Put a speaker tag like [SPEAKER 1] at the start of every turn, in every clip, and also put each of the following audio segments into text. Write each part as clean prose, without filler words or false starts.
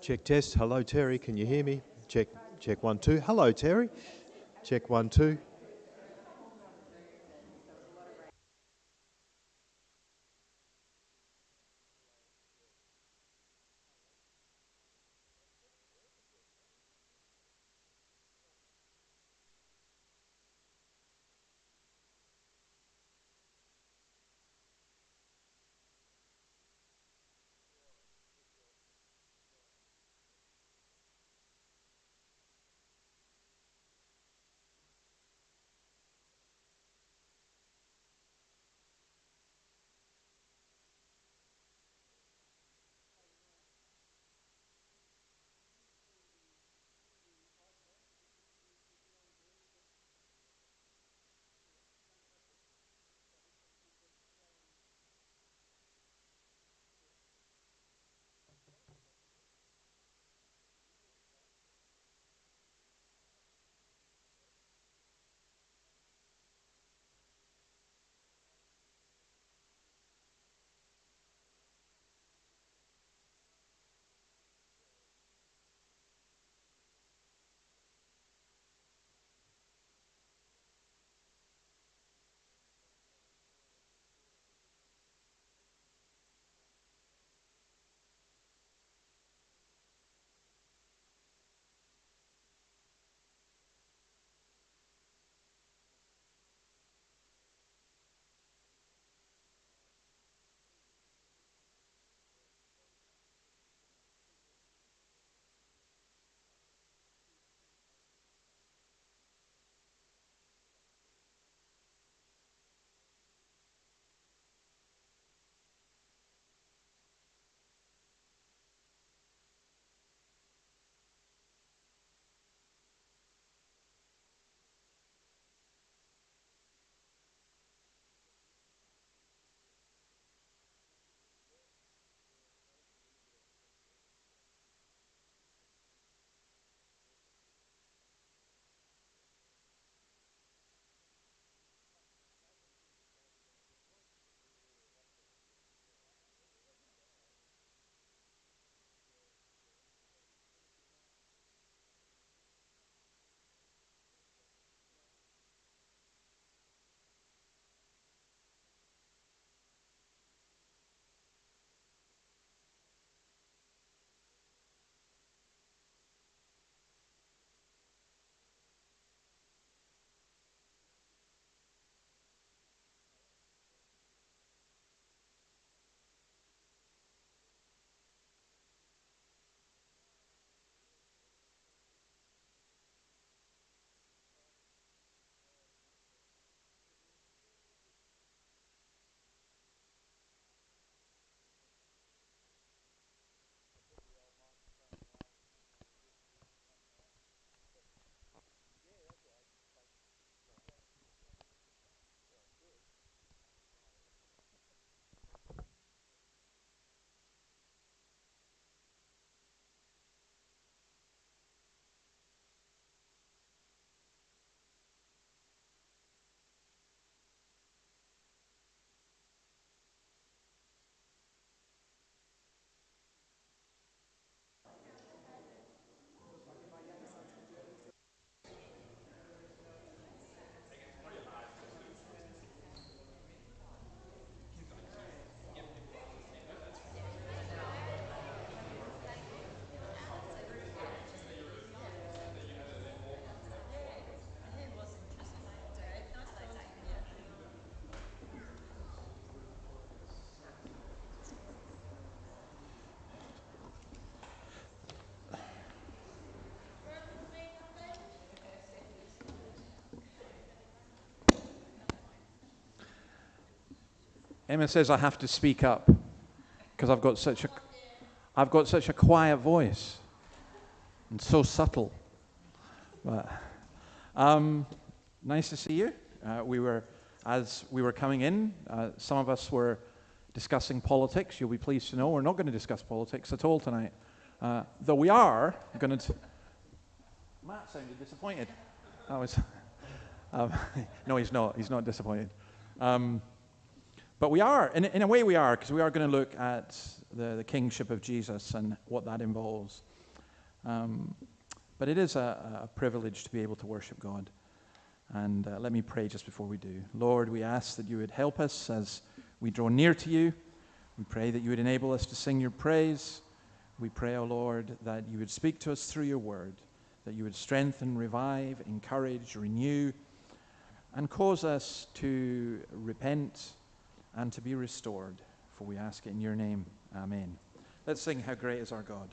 [SPEAKER 1] Check test. Hello, Terry. Can you hear me? Check 1 2. Hello, Terry. Check 1 2.
[SPEAKER 2] Emma says I have to speak up because I've got such a quiet voice and so subtle. But nice to see you. As we were coming in, some of us were discussing politics. You'll be pleased to know we're not going to discuss politics at all tonight. Though we are going to. Matt sounded disappointed. That was. No, he's not. He's not disappointed. But we are, in a way we are, because we are going to look at the kingship of Jesus and what that involves. But it is a privilege to be able to worship God. And let me pray just before we do. Lord, we ask that you would help us as we draw near to you. We pray that you would enable us to sing your praise. We pray, O Lord, that you would speak to us through your word, that you would strengthen, revive, encourage, renew, and cause us to repent and to be restored. For we ask it in your name. Amen. Let's sing How Great Is Our God.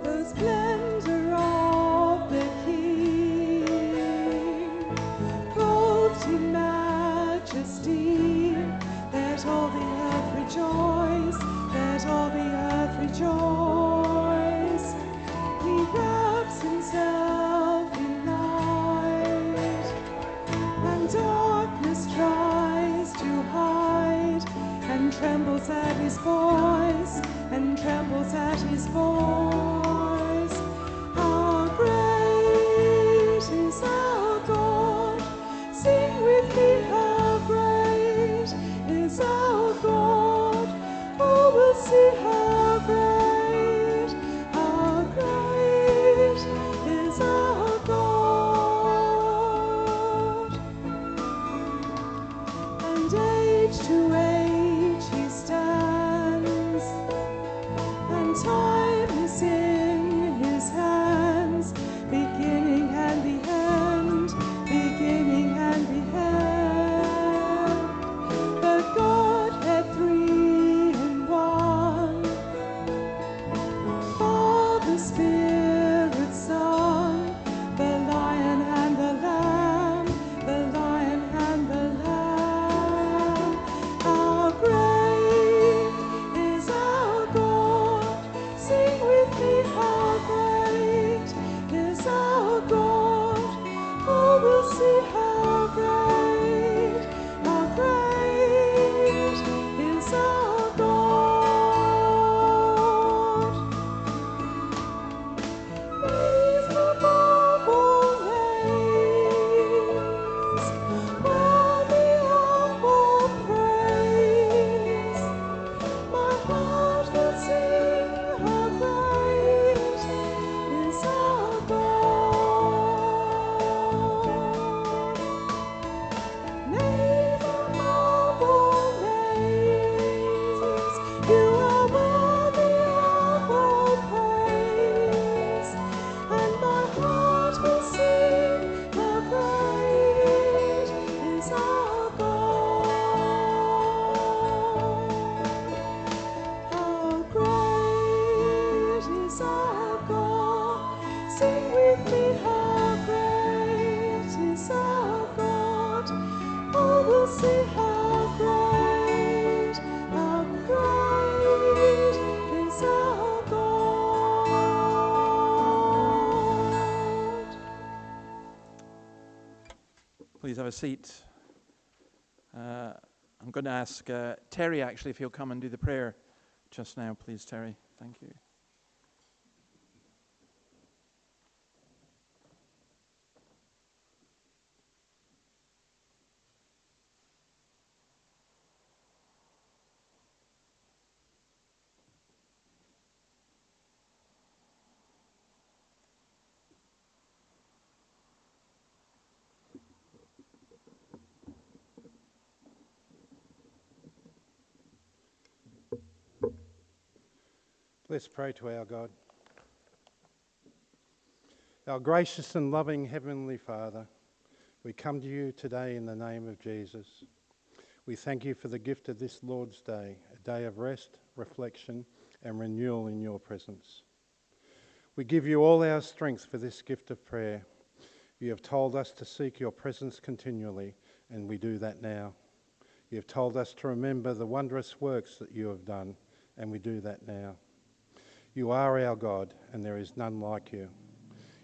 [SPEAKER 3] The splendor of the King, clothed in majesty, let all the earth rejoice, let all the earth rejoice. He wraps himself in light, and darkness tries to hide, and trembles at his voice, and trembles at his voice. How great is our God! Sing with me, how great is our God! Oh, we'll see how great is our God. And age to age he stands, and time is in his hands, beginning and the end, beginning and the end. The Godhead three in one, Father, Spirit, Son, the Lion and the Lamb, the Lion and the Lamb. How great is our God! Sing with me, how great is our God! Oh, we'll see how great is our God. Name above all names, worthy of all praise. My heart will sing how great is our God. Name above all names, you are worthy of all praise. And my heart will sing how great is our God. How great is our God! Sing with me, how great is our God! Oh, we'll see how great is our God.
[SPEAKER 2] Please have a seat. I'm going to ask Terry, actually, if he'll come and do the prayer just now, please, Terry. Thank you.
[SPEAKER 4] Let's pray to our God. Our gracious and loving Heavenly Father, we come to you today in the name of Jesus. We thank you for the gift of this Lord's Day, a day of rest, reflection, and renewal in your presence. We give you all our strength for this gift of prayer. You have told us to seek your presence continually, and we do that now. You have told us to remember the wondrous works that you have done, and we do that now. You are our God, and there is none like you.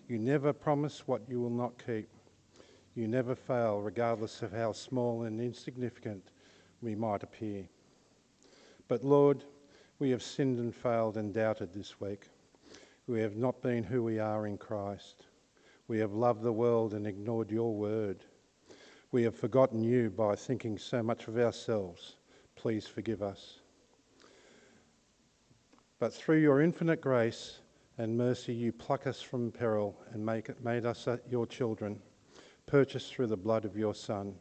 [SPEAKER 4] You never promise what you will not keep. You never fail, regardless of how small and insignificant we might appear. But Lord, we have sinned and failed and doubted this week. We have not been who we are in Christ. We have loved the world and ignored your word. We have forgotten you by thinking so much of ourselves. Please forgive us. But through your infinite grace and mercy, you pluck us from peril and made us your children, purchased through the blood of your Son.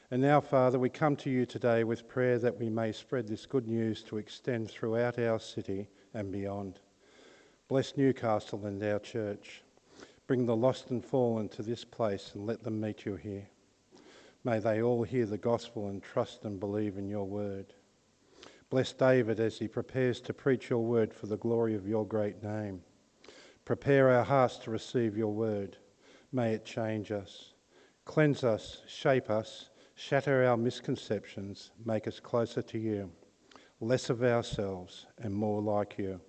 [SPEAKER 4] And now, Father, we come to you today with prayer that we may spread this good news to extend throughout our city and beyond. Bless Newcastle and our church. Bring the lost and fallen to this place and let them meet you here. May they all hear the gospel and trust and believe in your word. Bless David as he prepares to preach your word for the glory of your great name. Prepare our hearts to receive your word. May it change us, cleanse us, shape us, shatter our misconceptions, make us closer to you, less of ourselves and more like you.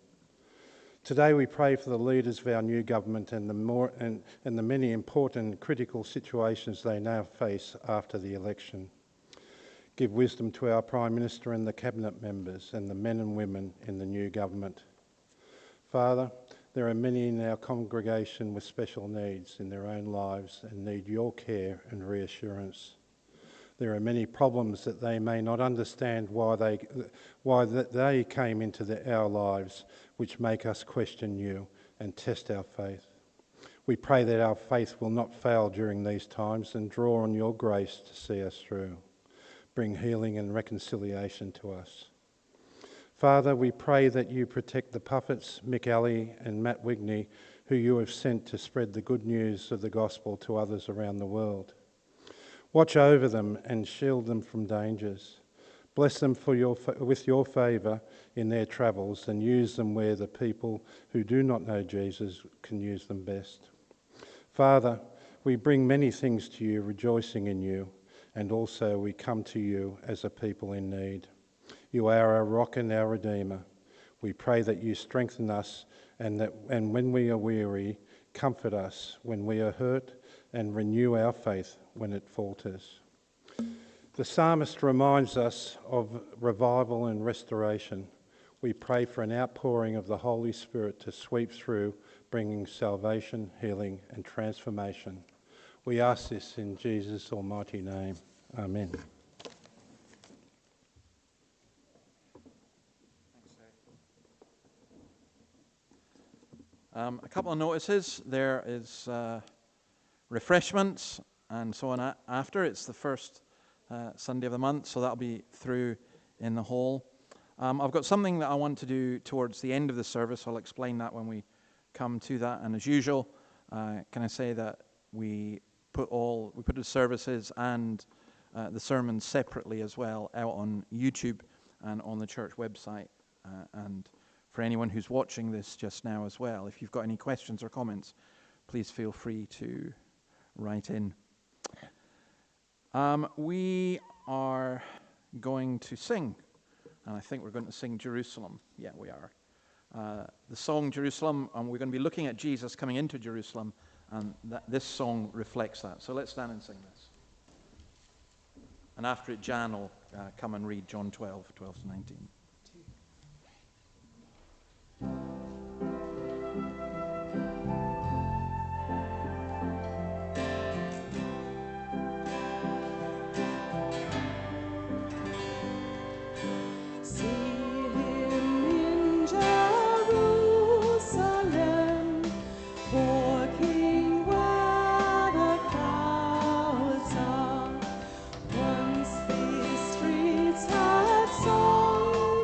[SPEAKER 4] Today we pray for the leaders of our new government and the many important and critical situations they now face after the election. Give wisdom to our Prime Minister and the Cabinet members and the men and women in the new government. Father, there are many in our congregation with special needs in their own lives and need your care and reassurance. There are many problems that they may not understand why they came into our lives, which make us question you and test our faith. We pray that our faith will not fail during these times and draw on your grace to see us through. Bring healing and reconciliation to us. Father, we pray that you protect the Puffets, Mick Alley and Matt Wigney, who you have sent to spread the good news of the gospel to others around the world. Watch over them and shield them from dangers. Bless them with your favour in their travels and use them where the people who do not know Jesus can use them best. Father, we bring many things to you, rejoicing in you, and also we come to you as a people in need. You are our rock and our Redeemer. We pray that you strengthen us and when we are weary, comfort us when we are hurt, and renew our faith when it falters. The psalmist reminds us of revival and restoration. We pray for an outpouring of the Holy Spirit to sweep through, bringing salvation, healing and transformation. We ask this in Jesus' almighty name. Amen.
[SPEAKER 2] A couple of notices. There is refreshments and so on after. It's the first Sunday of the month, so that'll be through in the hall. I've got something that I want to do towards the end of the service. I'll explain that when we come to that. And as usual, can I say that we put the services and the sermons separately as well out on YouTube and on the church website. And for anyone who's watching this just now as well, if you've got any questions or comments, please feel free to write in. We are going to sing, and I think we're going to sing Jerusalem. Yeah, we are. The song Jerusalem, and we're going to be looking at Jesus coming into Jerusalem, and this song reflects that. So let's stand and sing this. And after it, Jan will come and read John 12 to 19.
[SPEAKER 3] Once these streets had song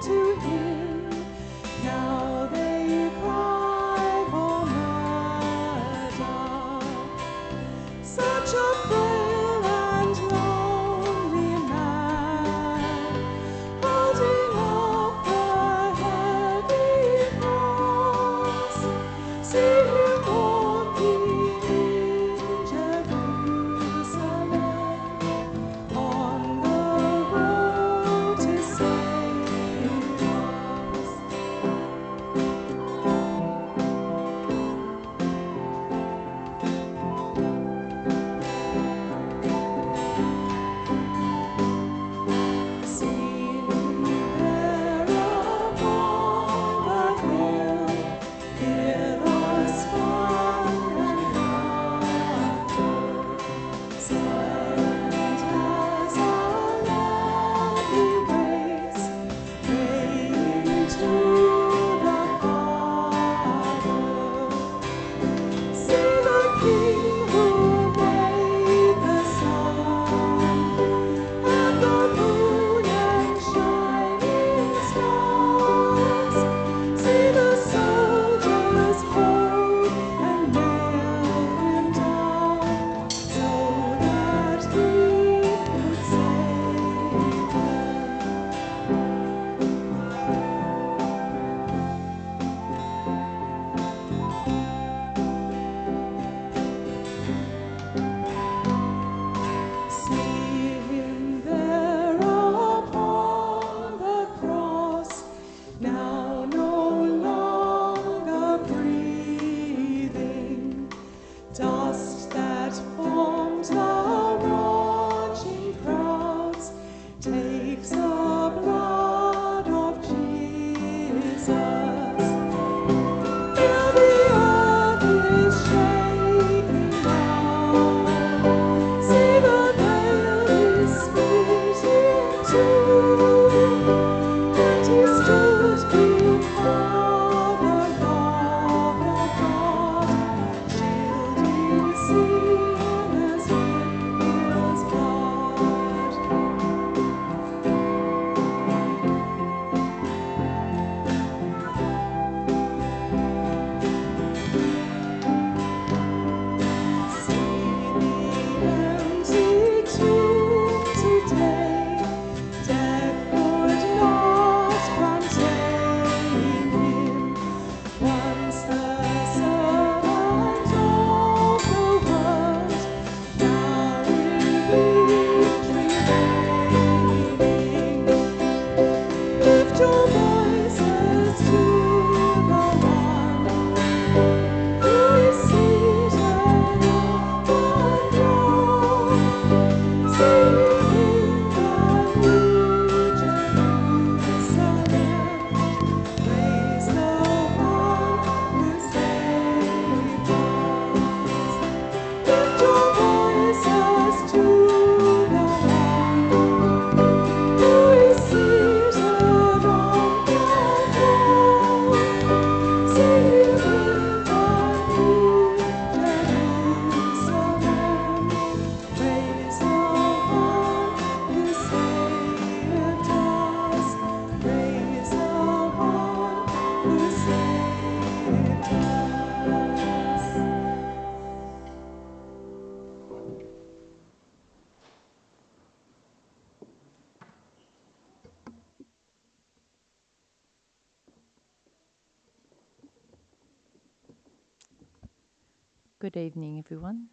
[SPEAKER 3] Good evening, everyone.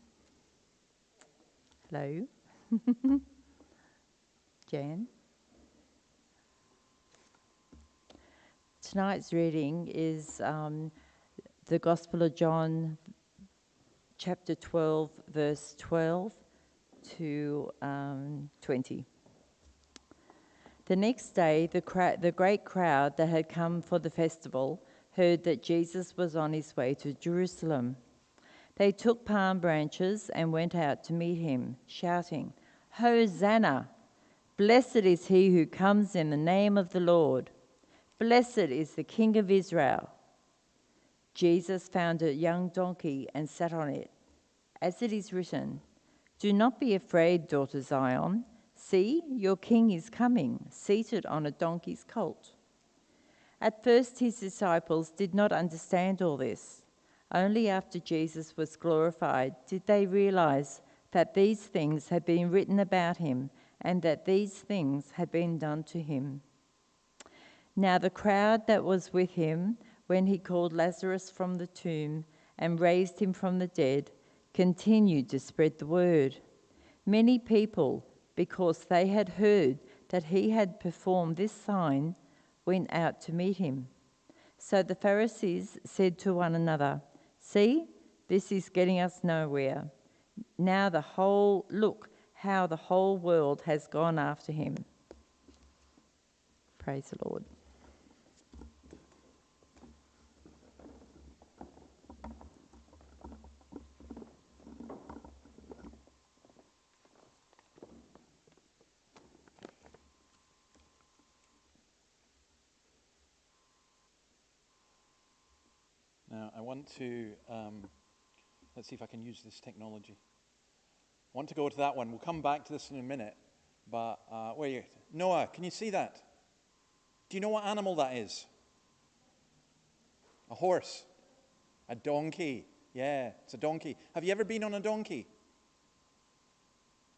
[SPEAKER 3] Hello. Jan. Tonight's reading is the Gospel of John, chapter 12, verse 12 to 20. The next day, the great crowd that had come for the festival heard that Jesus was on his way to Jerusalem. They took palm branches and went out to meet him, shouting, "Hosanna! Blessed is he who comes in the name of the Lord. Blessed is the King of Israel." Jesus found a young donkey and sat on it. As it is written, "Do not be afraid, daughter Zion. See, your king is coming, seated on a donkey's colt." At first his disciples did not understand all this. Only after Jesus was glorified did they realize that these things had been written about him and that these things had been done to him. Now the crowd that was with him when he called Lazarus from the tomb and raised him from the dead continued to spread the word. Many people, because they had heard that he had performed this sign, went out to meet him. So the Pharisees said to one another, "See, this is getting us nowhere. Now look how the whole world has gone after him." Praise the Lord.
[SPEAKER 2] Now, I want to, let's see if I can use this technology. I want to go to that one. We'll come back to this in a minute. But, where are you? Noah, can you see that? Do you know what animal that is? A horse. A donkey. Yeah, it's a donkey. Have you ever been on a donkey?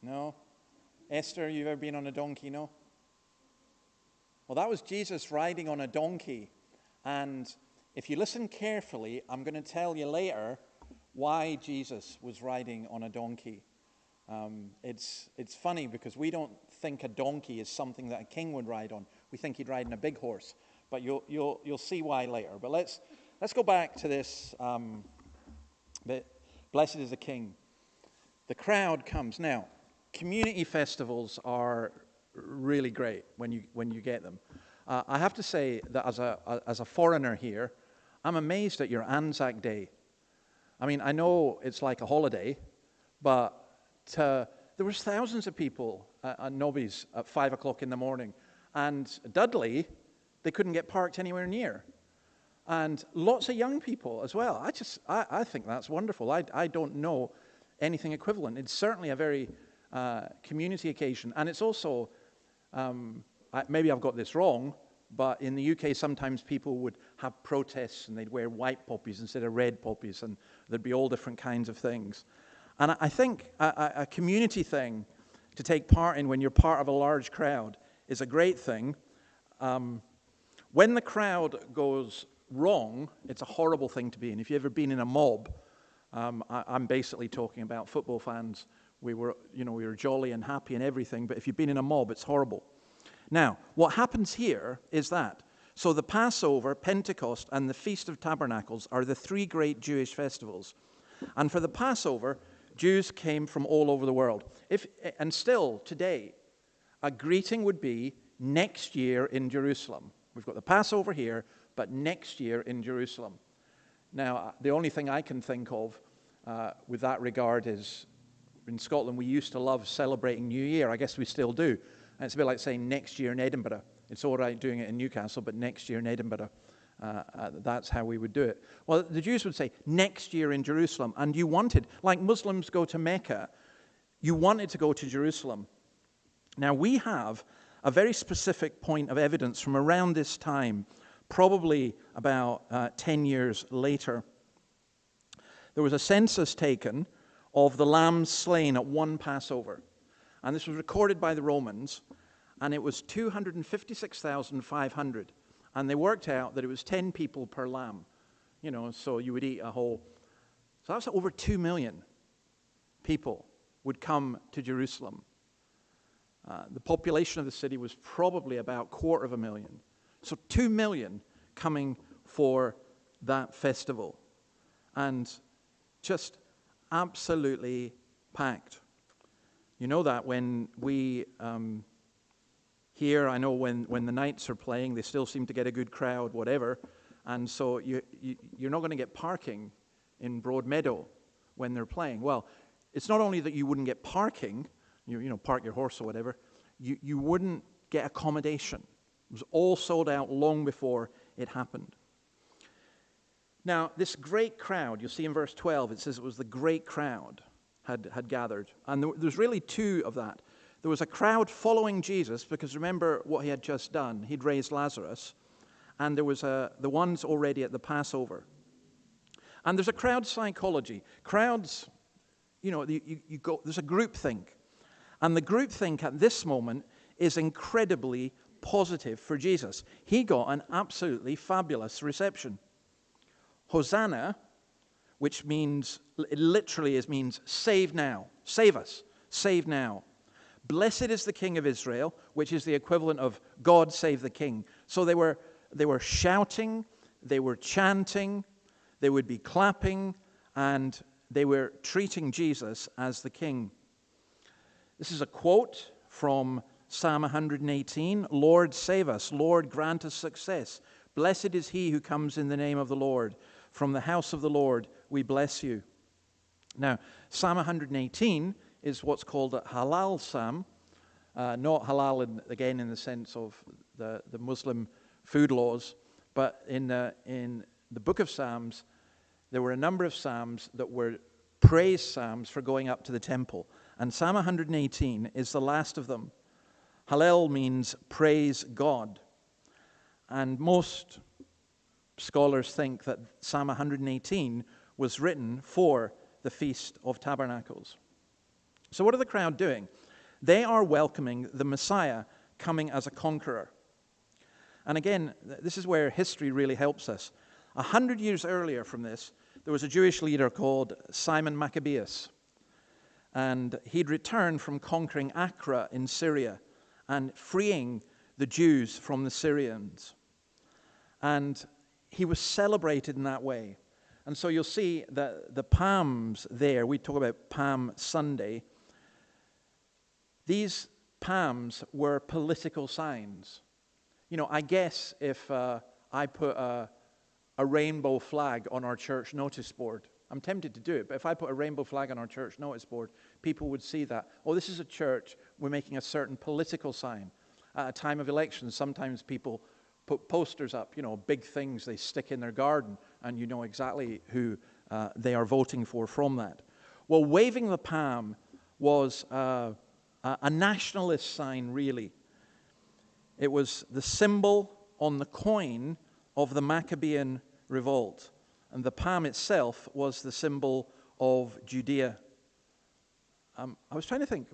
[SPEAKER 2] No? Esther, you've ever been on a donkey? No? Well, that was Jesus riding on a donkey. And if you listen carefully, I'm going to tell you later why Jesus was riding on a donkey. It's funny because we don't think a donkey is something that a king would ride on. We think he'd ride on a big horse, but you'll see why later. But let's go back to this. Blessed is the King. The crowd comes now. Community festivals are really great when you get them. I have to say that as a foreigner here, I'm amazed at your Anzac Day. I mean, I know it's like a holiday, but there was thousands of people at Nobby's at 5 o'clock in the morning. And Dudley, they couldn't get parked anywhere near. And lots of young people as well. I think that's wonderful. I don't know anything equivalent. It's certainly a very community occasion. And it's also, maybe I've got this wrong, but in the UK sometimes people would have protests and they'd wear white poppies instead of red poppies, and there'd be all different kinds of things. And I think a community thing to take part in when you're part of a large crowd is a great thing. When the crowd goes wrong, it's a horrible thing to be in. If you've ever been in a mob, I'm basically talking about football fans. We were jolly and happy and everything, but if you've been in a mob, it's horrible. Now, what happens here is that, so the Passover, Pentecost, and the Feast of Tabernacles are the three great Jewish festivals. And for the Passover, Jews came from all over the world. And still, today, a greeting would be next year in Jerusalem. We've got the Passover here, but next year in Jerusalem. Now, the only thing I can think of with that regard is, in Scotland, we used to love celebrating New Year. I guess we still do. And it's a bit like saying next year in Edinburgh. It's all right doing it in Newcastle, but next year in Edinburgh, that's how we would do it. Well, the Jews would say next year in Jerusalem. And you wanted, like Muslims go to Mecca, you wanted to go to Jerusalem. Now, we have a very specific point of evidence from around this time, probably about 10 years later. There was a census taken of the lambs slain at one Passover. And this was recorded by the Romans, and it was 256,500. And they worked out that it was 10 people per lamb. So you would eat a whole. So that's over 2 million people would come to Jerusalem. The population of the city was probably about 250,000. So 2 million coming for that festival. And just absolutely packed. You know that when we here, I know when the Knights are playing, they still seem to get a good crowd, whatever. And so you're not going to get parking in Broadmeadow when they're playing. Well, it's not only that you wouldn't get parking, park your horse or whatever, you wouldn't get accommodation. It was all sold out long before it happened. Now, this great crowd, you'll see in verse 12, it says it was the great crowd had gathered. And there's really two of that. There was a crowd following Jesus, because remember what he had just done. He'd raised Lazarus. And there was the ones already at the Passover. And there's a crowd psychology. Crowds, you go, there's a groupthink. And the groupthink at this moment is incredibly positive for Jesus. He got an absolutely fabulous reception. Hosanna, which means, it literally means save now, save us, save now. Blessed is the King of Israel, which is the equivalent of God save the King. So they were shouting, they were chanting, they would be clapping, and they were treating Jesus as the King. This is a quote from Psalm 118. Lord, save us. Lord, grant us success. Blessed is he who comes in the name of the Lord. From the house of the Lord, we bless you. Now, Psalm 118 is what's called a halal psalm. Not halal, again, in the sense of the Muslim food laws. But in the book of Psalms, there were a number of psalms that were praise psalms for going up to the temple. And Psalm 118 is the last of them. Hallel means praise God. And most scholars think that Psalm 118 was written for the Feast of Tabernacles. So what are the crowd doing? They are welcoming the Messiah coming as a conqueror. And again, this is where history really helps us. 100 years earlier from this, there was a Jewish leader called Simon Maccabeus. And he'd returned from conquering Acre in Syria and freeing the Jews from the Syrians. And he was celebrated in that way. And so you'll see that the palms there, we talk about Palm Sunday, these palms were political signs. I guess if I put a rainbow flag on our church notice board, I'm tempted to do it, but if I put a rainbow flag on our church notice board, people would see that. Oh, this is a church, we're making a certain political sign. At a time of elections, sometimes people put posters up, big things they stick in their garden, and you know exactly who they are voting for from that. Well, waving the palm was a nationalist sign, really. It was the symbol on the coin of the Maccabean revolt. And the palm itself was the symbol of Judea. I was trying to think,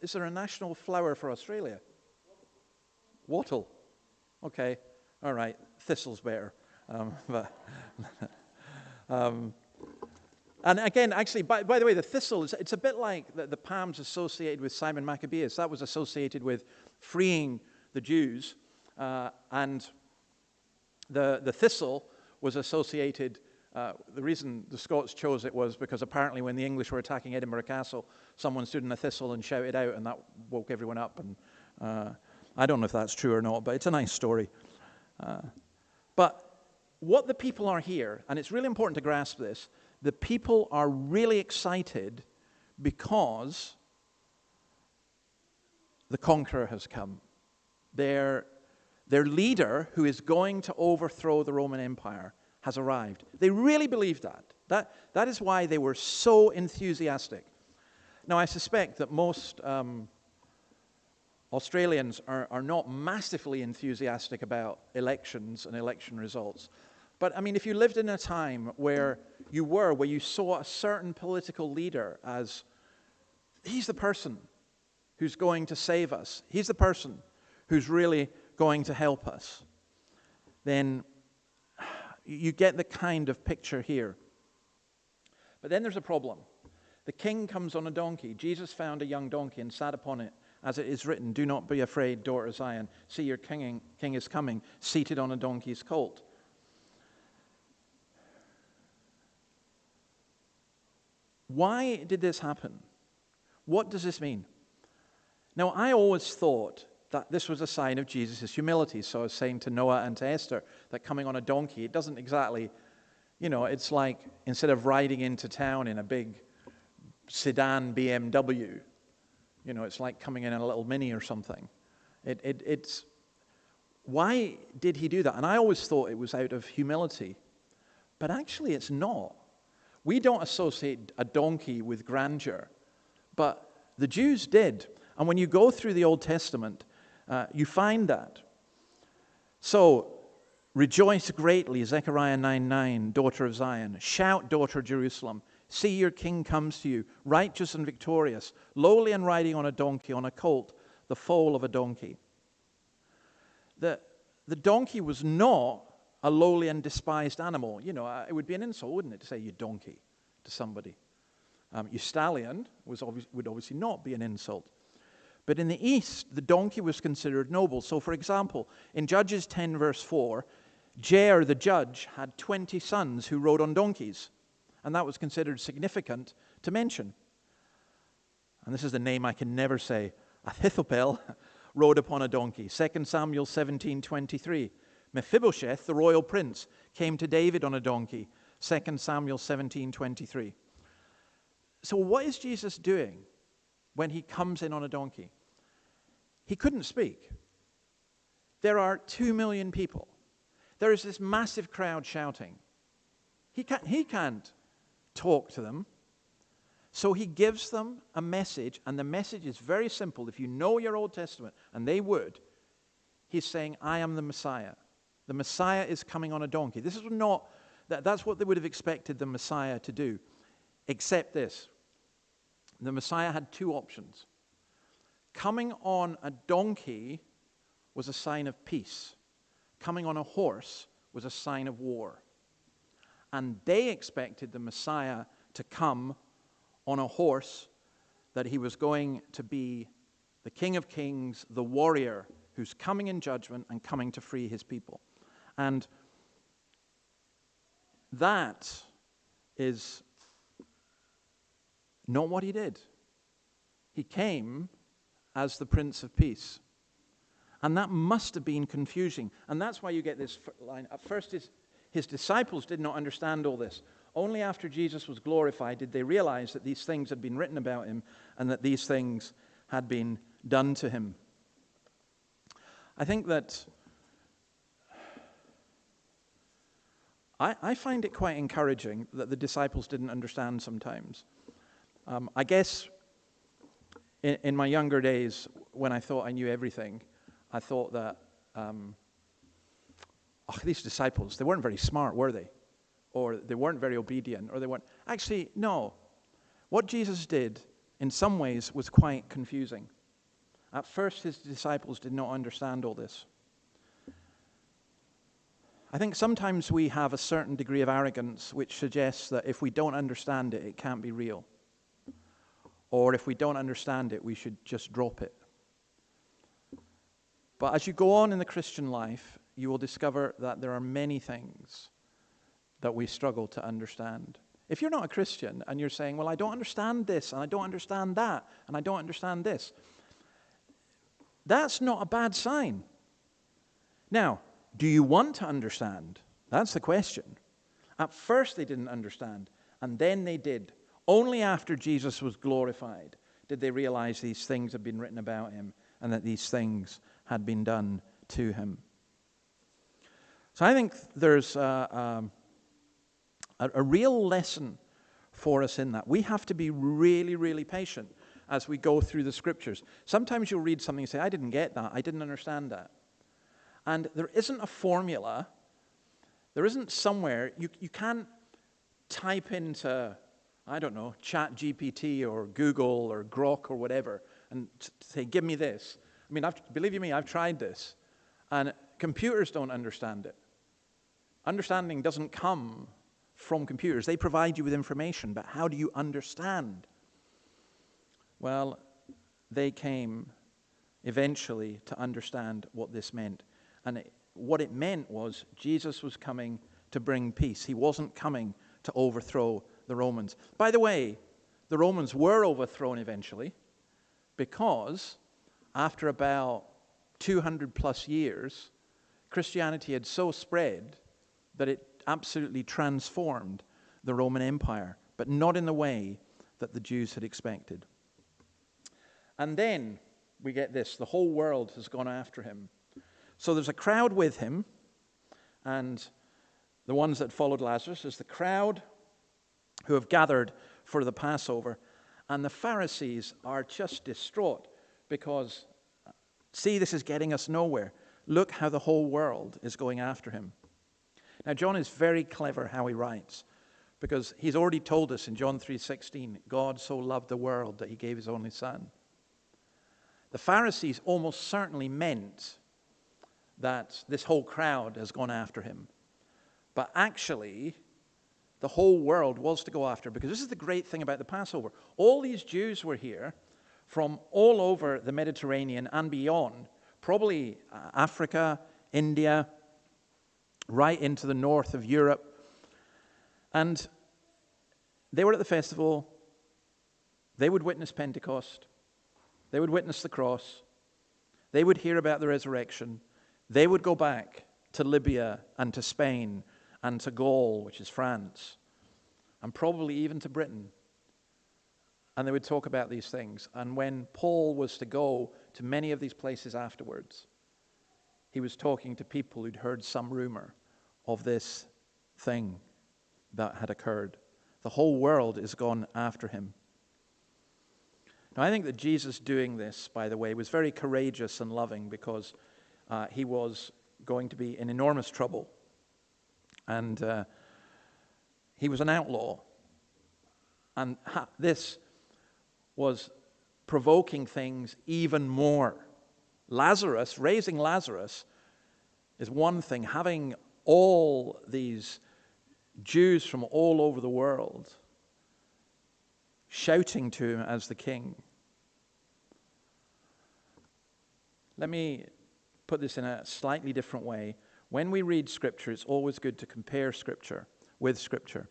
[SPEAKER 2] is there a national flower for Australia? Wattle. Okay, all right, thistle's better. And again, actually, by the way, the thistle, it's a bit like the palms associated with Simon Maccabeus. That was associated with freeing the Jews, and the thistle was associated, the reason the Scots chose it was because apparently when the English were attacking Edinburgh Castle, someone stood in a thistle and shouted out, and that woke everyone up. And I don't know if that's true or not, but it's a nice story. But what the people are here, and it's really important to grasp this, the people are really excited because the conqueror has come. Their leader, who is going to overthrow the Roman Empire, has arrived. They really believe that. That is why they were so enthusiastic. Now, I suspect that most Australians are not massively enthusiastic about elections and election results. But, I mean, if you lived in a time where you saw a certain political leader as, he's the person who's going to save us, he's the person who's really going to help us, then you get the kind of picture here. But then there's a problem. The king comes on a donkey. Jesus found a young donkey and sat upon it, as it is written, "Do not be afraid, daughter Zion. See, your king is coming, seated on a donkey's colt." Why did this happen? What does this mean? Now, I always thought that this was a sign of Jesus' humility. So I was saying to Noah and to Esther that coming on a donkey, it doesn't exactly, it's like instead of riding into town in a big sedan BMW, it's like coming in a little Mini or something. It's why did he do that? And I always thought it was out of humility. But actually it's not. We don't associate a donkey with grandeur, but the Jews did. And when you go through the Old Testament, you find that. So, rejoice greatly, Zechariah 9:9, daughter of Zion. Shout, daughter of Jerusalem. See, your king comes to you, righteous and victorious, lowly and riding on a donkey, on a colt, the foal of a donkey. The donkey was not a lowly and despised animal. It would be an insult, wouldn't it, to say you donkey to somebody. Your stallion would obviously not be an insult. But in the East, the donkey was considered noble. So, for example, in Judges 10, verse 4, Jair, the judge, had 20 sons who rode on donkeys. And that was considered significant to mention. And this is the name I can never say. Ahithophel rode upon a donkey. 2 Samuel 17:23. Mephibosheth, the royal prince, came to David on a donkey. 2 Samuel 17:23. So what is Jesus doing when he comes in on a donkey? He couldn't speak. There are 2 million people. There is this massive crowd shouting. He can't talk to them. So he gives them a message, and the message is very simple. If you know your Old Testament, and they would, he's saying, I am the Messiah. The Messiah is coming on a donkey. This is not, that's what they would have expected the Messiah to do, except this. The Messiah had 2 options. Coming on a donkey was a sign of peace. Coming on a horse was a sign of war. And they expected the Messiah to come on a horse, that he was going to be the King of Kings, the warrior who's coming in judgment and coming to free his people. And that is not what he did. He came as the Prince of Peace. And that must have been confusing. And that's why you get this line. At first, his disciples did not understand all this. Only after Jesus was glorified did they realize that these things had been written about him and that these things had been done to him. I think that I find it quite encouraging that the disciples didn't understand sometimes. I guess in my younger days, when I thought I knew everything, I thought that, these disciples, they weren't very smart, were they? Or they weren't very obedient, or they weren't. Actually, no. What Jesus did, in some ways, was quite confusing. At first, his disciples did not understand all this. I think sometimes we have a certain degree of arrogance which suggests that if we don't understand it, it can't be real. Or if we don't understand it, we should just drop it. But as you go on in the Christian life, you will discover that there are many things that we struggle to understand. If you're not a Christian and you're saying, well, I don't understand this, and I don't understand that, and I don't understand this, that's not a bad sign. Now, do you want to understand? That's the question. At first they didn't understand, and then they did. Only after Jesus was glorified did they realize these things had been written about him and that these things had been done to him. So I think there's a real lesson for us in that. We have to be really, really patient as we go through the scriptures. Sometimes you'll read something and say, I didn't get that, I didn't understand that. And there isn't a formula, there isn't somewhere, you can't type into, I don't know, ChatGPT or Google or Grok or whatever and say, give me this. I mean, believe you me, I've tried this. And computers don't understand it. Understanding doesn't come from computers. They provide you with information, but how do you understand? Well, they came eventually to understand what this meant. And what it meant was Jesus was coming to bring peace. He wasn't coming to overthrow the Romans. By the way, the Romans were overthrown eventually because after about 200 plus years, Christianity had so spread that it absolutely transformed the Roman Empire, but not in the way that the Jews had expected. And then we get this, the whole world has gone after him. So there's a crowd with him, and the ones that followed Lazarus is the crowd who have gathered for the Passover, and the Pharisees are just distraught because, see, this is getting us nowhere. Look how the whole world is going after him. Now, John is very clever how he writes, because he's already told us in John 3:16, God so loved the world that he gave his only son. The Pharisees almost certainly meant that this whole crowd has gone after him. But actually, the whole world was to go after, because this is the great thing about the Passover. All these Jews were here from all over the Mediterranean and beyond, probably Africa, India, right into the north of Europe. And they were at the festival. They would witness Pentecost. They would witness the cross. They would hear about the resurrection. They would go back to Libya and to Spain and to Gaul, which is France, and probably even to Britain. And they would talk about these things. And when Paul was to go to many of these places afterwards, he was talking to people who'd heard some rumor of this thing that had occurred. The whole world is gone after him. Now, I think that Jesus doing this, by the way, was very courageous and loving, because he was going to be in enormous trouble. And he was an outlaw. And this was provoking things even more. Raising Lazarus is one thing. Having all these Jews from all over the world shouting to him as the king. Let me put this in a slightly different way. When we read Scripture, it's always good to compare Scripture with Scripture.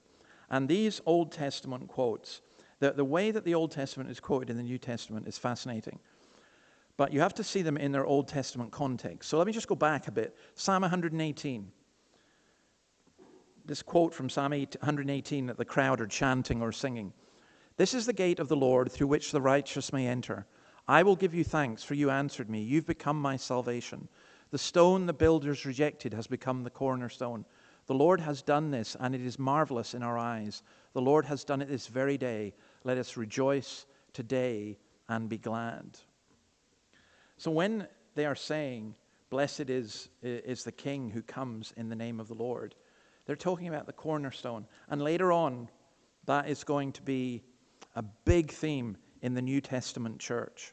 [SPEAKER 2] And these Old Testament quotes, the way that the Old Testament is quoted in the New Testament is fascinating. But you have to see them in their Old Testament context. So let me just go back a bit. Psalm 118. this quote from Psalm 118 that the crowd are chanting or singing. This is the gate of the Lord through which the righteous may enter. I will give you thanks, for you answered me. You've become my salvation. The stone the builders rejected has become the cornerstone. The Lord has done this, and it is marvelous in our eyes. The Lord has done it this very day. Let us rejoice today and be glad. So when they are saying, blessed is the King who comes in the name of the Lord, they're talking about the cornerstone. And later on, that is going to be a big theme in the New Testament church.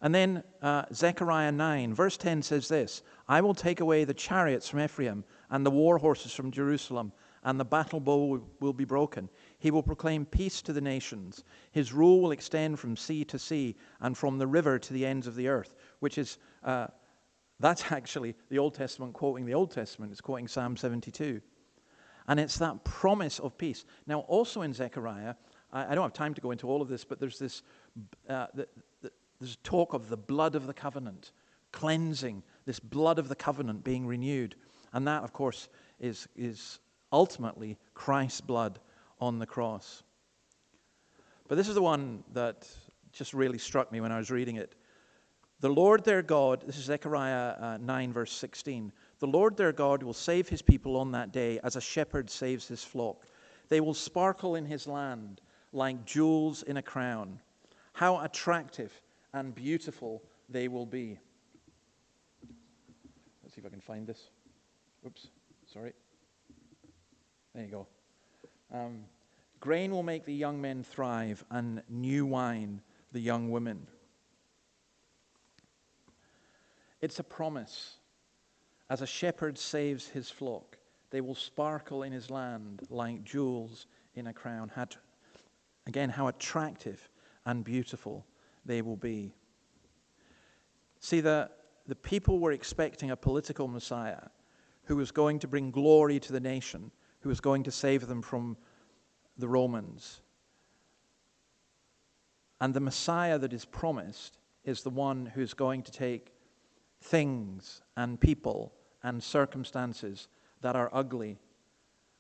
[SPEAKER 2] And then Zechariah 9, verse 10 says this, I will take away the chariots from Ephraim and the war horses from Jerusalem, and the battle bow will be broken. He will proclaim peace to the nations. His rule will extend from sea to sea and from the river to the ends of the earth, which is, that's actually the Old Testament quoting the Old Testament. It's quoting Psalm 72. And it's that promise of peace. Now, also in Zechariah, I don't have time to go into all of this, but there's this, there's talk of the blood of the covenant, cleansing, this blood of the covenant being renewed. And that, of course, is ultimately Christ's blood on the cross. But this is the one that just really struck me when I was reading it. The Lord their God, this is Zechariah 9, verse 16. The Lord their God will save his people on that day as a shepherd saves his flock. They will sparkle in his land like jewels in a crown. How attractive and beautiful they will be. Let's see if I can find this. Oops, sorry. There you go. Grain will make the young men thrive, and new wine the young women. It's a promise. As a shepherd saves his flock, they will sparkle in his land like jewels in a crown. Again, how attractive and beautiful they will be. See, the people were expecting a political Messiah who was going to bring glory to the nation, who was going to save them from the Romans. And the Messiah that is promised is the one who's going to take things and people and circumstances that are ugly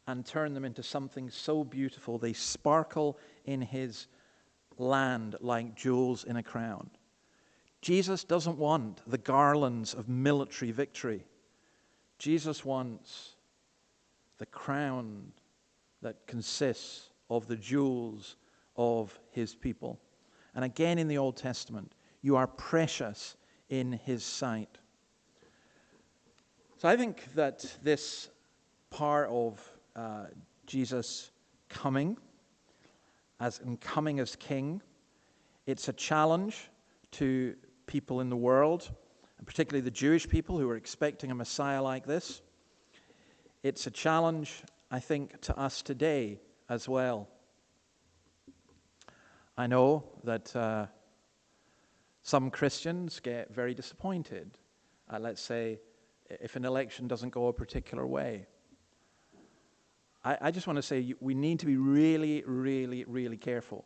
[SPEAKER 2] and turn them into something so beautiful they sparkle in his land like jewels in a crown. Jesus doesn't want the garlands of military victory. Jesus wants the crown that consists of the jewels of his people. And again in the Old Testament, you are precious in his sight. So I think that this part of Jesus coming as king, it's a challenge to people in the world, and particularly the Jewish people who are expecting a Messiah like this. It's a challenge, I think, to us today as well. I know that some Christians get very disappointed, let's say, if an election doesn't go a particular way. I just want to say we need to be really, really, really careful.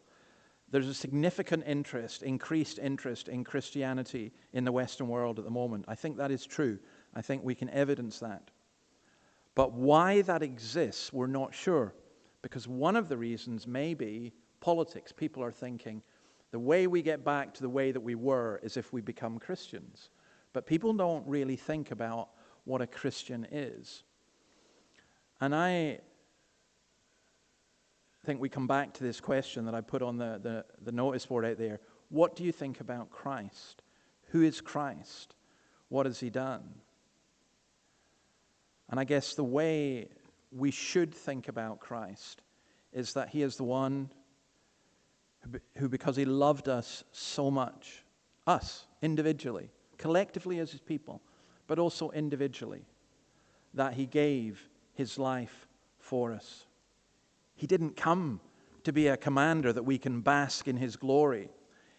[SPEAKER 2] There's a significant increased interest in Christianity in the Western world at the moment. I think that is true. I think we can evidence that. But why that exists, we're not sure. Because one of the reasons may be politics. People are thinking the way we get back to the way that we were is if we become Christians. But people don't really think about what a Christian is. And I think we come back to this question that I put on the notice board out there. What do you think about Christ? Who is Christ? What has he done? And I guess the way we should think about Christ is that he is the one who, because he loved us so much, us individually, collectively as his people, but also individually, that he gave his life for us. He didn't come to be a commander that we can bask in his glory.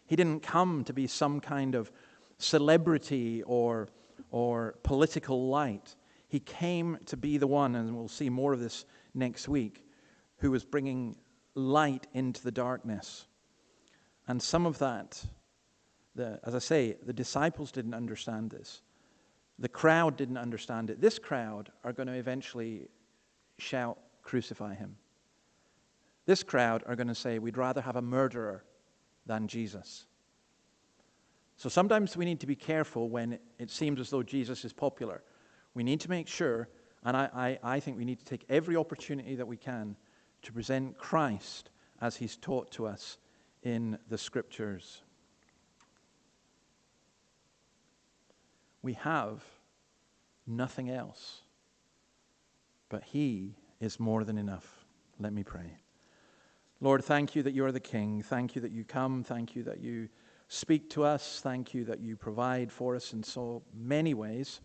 [SPEAKER 2] He didn't come to be some kind of celebrity or political light. He came to be the one, and we'll see more of this next week, who was bringing light into the darkness. And some of that, as I say, the disciples didn't understand this. The crowd didn't understand it. This crowd are going to eventually shout, "Crucify him." This crowd are going to say, "We'd rather have a murderer than Jesus." So sometimes we need to be careful when it seems as though Jesus is popular. We need to make sure, and I think we need to take every opportunity that we can to present Christ as he's taught to us in the Scriptures. We have nothing else, but he is more than enough. Let me pray. Lord, thank you that you are the King. Thank you that you come. Thank you that you speak to us. Thank you that you provide for us in so many ways.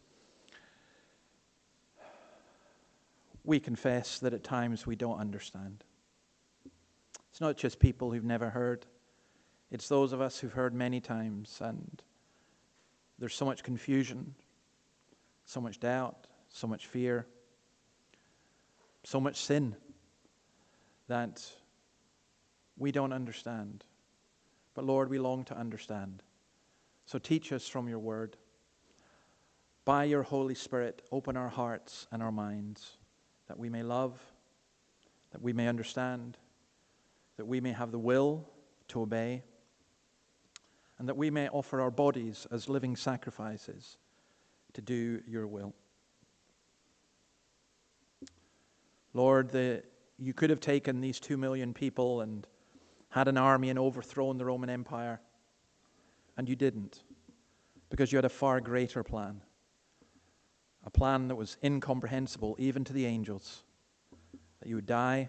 [SPEAKER 2] We confess that at times we don't understand. It's not just people who've never heard. It's those of us who've heard many times, and there's so much confusion, so much doubt, so much fear, so much sin that we don't understand. But Lord, we long to understand. So teach us from your word. By your Holy Spirit, open our hearts and our minds that we may love, that we may understand, that we may have the will to obey, and that we may offer our bodies as living sacrifices to do your will. Lord, you could have taken these 2 million people and had an army and overthrown the Roman Empire, and you didn't, because you had a far greater plan, a plan that was incomprehensible even to the angels, that you would die,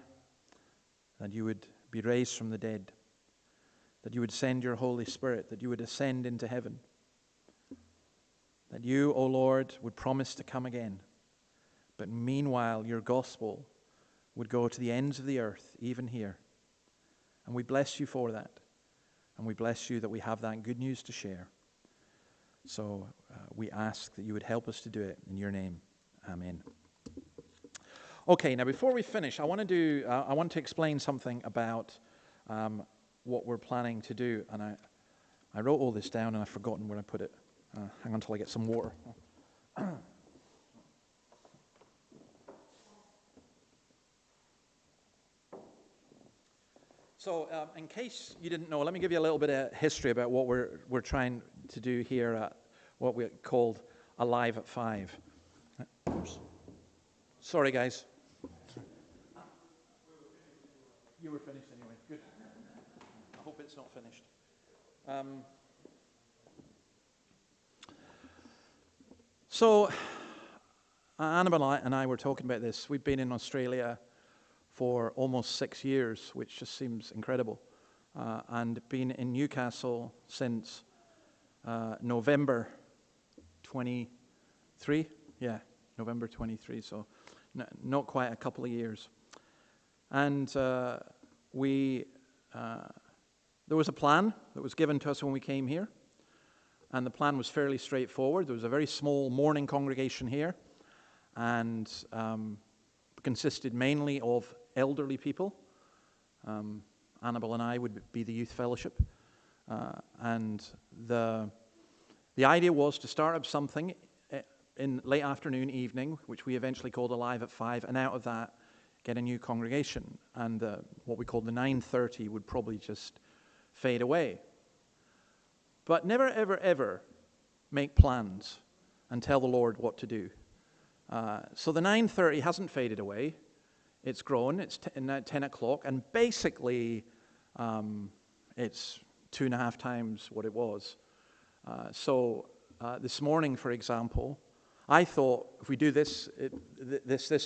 [SPEAKER 2] that you would be raised from the dead, that you would send your Holy Spirit, that you would ascend into heaven, that you, O Lord, would promise to come again, but meanwhile your gospel would go to the ends of the earth, even here. And we bless you for that. And we bless you that we have that good news to share. So we ask that you would help us to do it in your name. Amen. Okay, now before we finish, I want to explain something about what we're planning to do. And I wrote all this down and I've forgotten where I put it. Hang on until I get some water. So, in case you didn't know, let me give you a little bit of history about what we're trying to do here at what we called Alive at 5. Oops. Sorry, guys. You were finished anyway. Good. I hope it's not finished. So, Annabelle and I were talking about this. We've been in Australia for almost 6 years, which just seems incredible, and been in Newcastle since November 23. Yeah, November 23. So, not quite a couple of years. And there was a plan that was given to us when we came here, and the plan was fairly straightforward. There was a very small morning congregation here, and consisted mainly of elderly people. Annabelle and I would be the youth fellowship, and the idea was to start up something in late afternoon, evening, which we eventually called Alive at 5, and out of that get a new congregation, and what we called the 9:30 would probably just fade away. But never, ever, ever make plans and tell the Lord what to do. So the 9:30 hasn't faded away. It's grown. It's now 10 o'clock, and basically it's 2.5 times what it was. So this morning, for example, I thought if we do this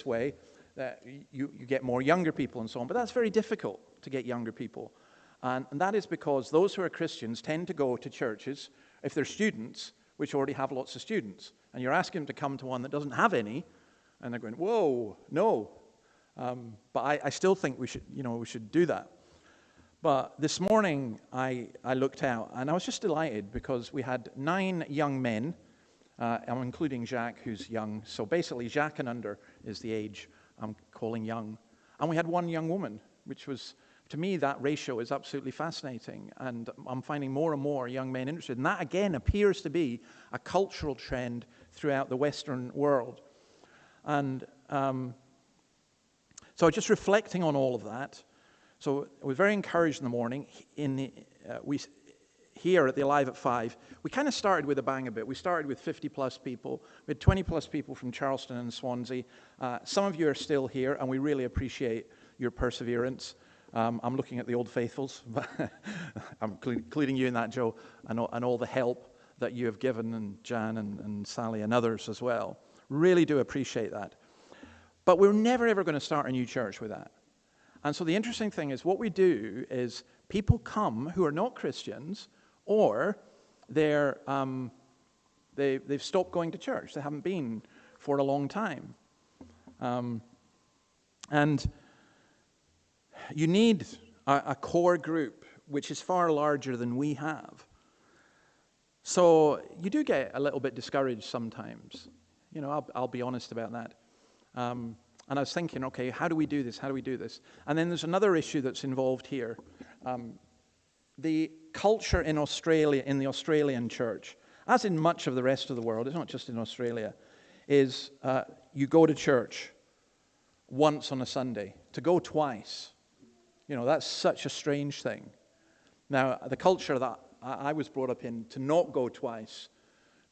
[SPEAKER 2] way, that you get more younger people and so on. But that's very difficult to get younger people. And that is because those who are Christians tend to go to churches, if they're students, which already have lots of students. And you're asking them to come to one that doesn't have any, and they're going, whoa, no. But I still think we should do that. But this morning I looked out, and I was just delighted because we had 9 young men. I'm including Jacques, who's young. So basically, Jacques and under is the age I'm calling young. And we had 1 young woman, which was, to me, that ratio is absolutely fascinating. And I'm finding more and more young men interested. And that, again, appears to be a cultural trend throughout the Western world. And so just reflecting on all of that, so I was very encouraged in the morning. Here at the Alive at 5, we kind of started with a bang a bit. We started with 50-plus people. We had 20-plus people from Charleston and Swansea. Some of you are still here, and we really appreciate your perseverance. I'm looking at the old faithfuls. I'm including you in that, Joe, and all the help that you have given, and Jan and Sally and others as well. Really do appreciate that. But we're never, ever going to start a new church with that. And so the interesting thing is what we do is people come who are not Christians, or they've stopped going to church. They haven't been for a long time. And you need a core group which is far larger than we have. So you do get a little bit discouraged sometimes. You know, I'll be honest about that. And I was thinking, okay, how do we do this? How do we do this? And then there's another issue that's involved here. The culture in Australia, in the Australian church, as in much of the rest of the world, it's not just in Australia, is you go to church once on a Sunday. To go twice, you know, that's such a strange thing. Now, the culture that I was brought up in, to not go twice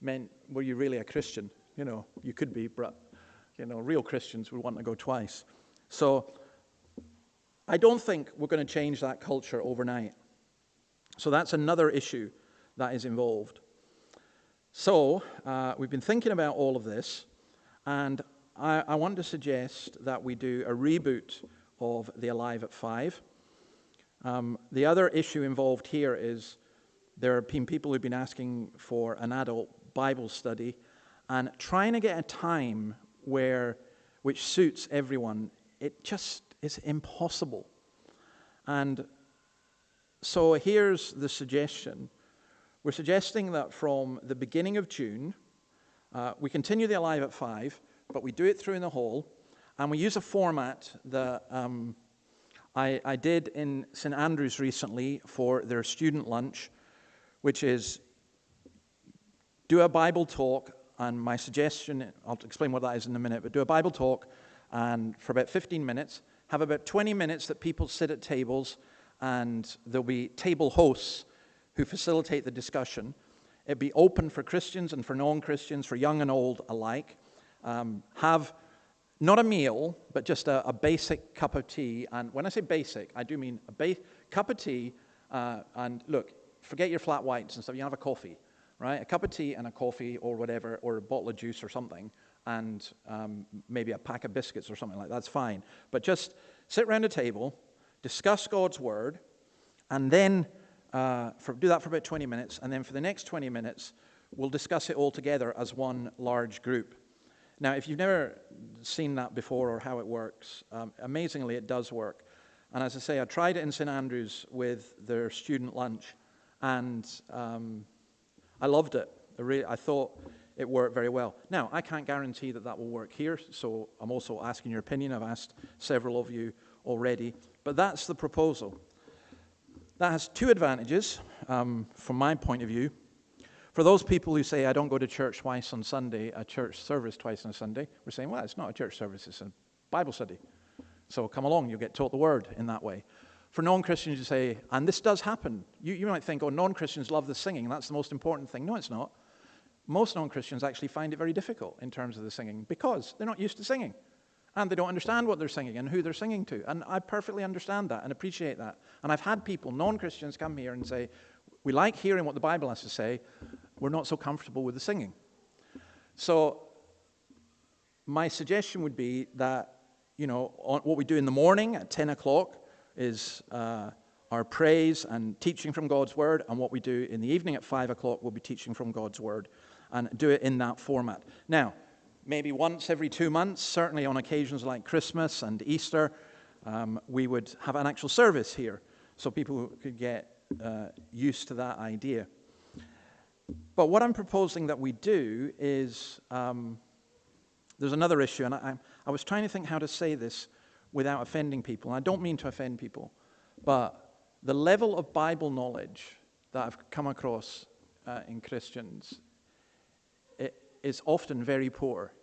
[SPEAKER 2] meant, were you really a Christian? You know, you could be, but, you know, real Christians would want to go twice. So I don't think we're going to change that culture overnight. So that's another issue that is involved. So we've been thinking about all of this, and I want to suggest that we do a reboot of the Alive at 5. The other issue involved here is there have been people who've been asking for an adult Bible study, and trying to get a time which suits everyone, it just is impossible. And so here's the suggestion. We're suggesting that from the beginning of June, we continue the Alive at 5, but we do it through in the hall, and we use a format that I did in St. Andrews recently for their student lunch, which is do a Bible talk, and my suggestion, I'll explain what that is in a minute, but do a Bible talk and for about 15 minutes, have about 20 minutes that people sit at tables, and there'll be table hosts who facilitate the discussion. It'll be open for Christians and for non-Christians, for young and old alike. Have not a meal, but just a basic cup of tea. And when I say basic, I do mean a cup of tea. And look, forget your flat whites and stuff. You have a coffee, right? A cup of tea and a coffee or whatever, or a bottle of juice or something, and maybe a pack of biscuits or something like that. That's fine. But just sit around a table, discuss God's Word, and then do that for about 20 minutes. And then for the next 20 minutes, we'll discuss it all together as one large group. Now, if you've never seen that before or how it works, amazingly, it does work. And as I say, I tried it in St. Andrews with their student lunch, and I loved it. I thought it worked very well. Now, I can't guarantee that will work here, so I'm also asking your opinion. I've asked several of you already, but that's the proposal. That has two advantages from my point of view. For those people who say, I don't go to church twice on Sunday, a church service twice on Sunday, we're saying, well, it's not a church service, it's a Bible study. So come along, you'll get taught the Word in that way. For non-Christians, you say, and this does happen. You might think, oh, non-Christians love the singing, that's the most important thing. No, it's not. Most non-Christians actually find it very difficult in terms of the singing because they're not used to singing. And they don't understand what they're singing and who they're singing to. And I perfectly understand that and appreciate that. And I've had people, non-Christians, come here and say, we like hearing what the Bible has to say, we're not so comfortable with the singing. So my suggestion would be that, you know, what we do in the morning at 10 o'clock is our praise and teaching from God's Word, and what we do in the evening at 5 o'clock will be teaching from God's Word, and do it in that format. Now, maybe once every 2 months, certainly on occasions like Christmas and Easter, we would have an actual service here, so people could get used to that idea. But what I'm proposing that we do is, there's another issue, and I was trying to think how to say this without offending people. And I don't mean to offend people, but the level of Bible knowledge that I've come across in Christians, is often very poor.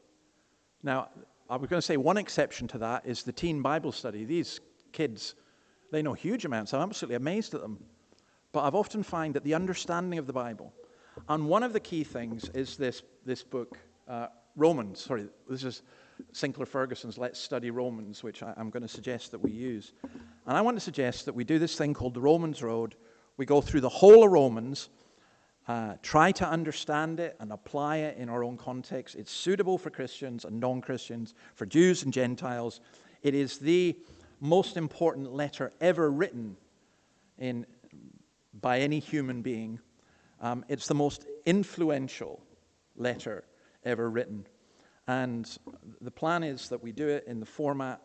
[SPEAKER 2] Now, I was going to say one exception to that is the teen Bible study. These kids, they know huge amounts. I'm absolutely amazed at them. But I've often found that the understanding of the Bible, and one of the key things is this book, Romans. Sorry, this is Sinclair Ferguson's Let's Study Romans, which I'm going to suggest that we use. And I want to suggest that we do this thing called the Romans Road. We go through the whole of Romans, try to understand it and apply it in our own context. It's suitable for Christians and non-Christians, for Jews and Gentiles. It is the most important letter ever written by any human being. It's the most influential letter ever written. And the plan is that we do it in the format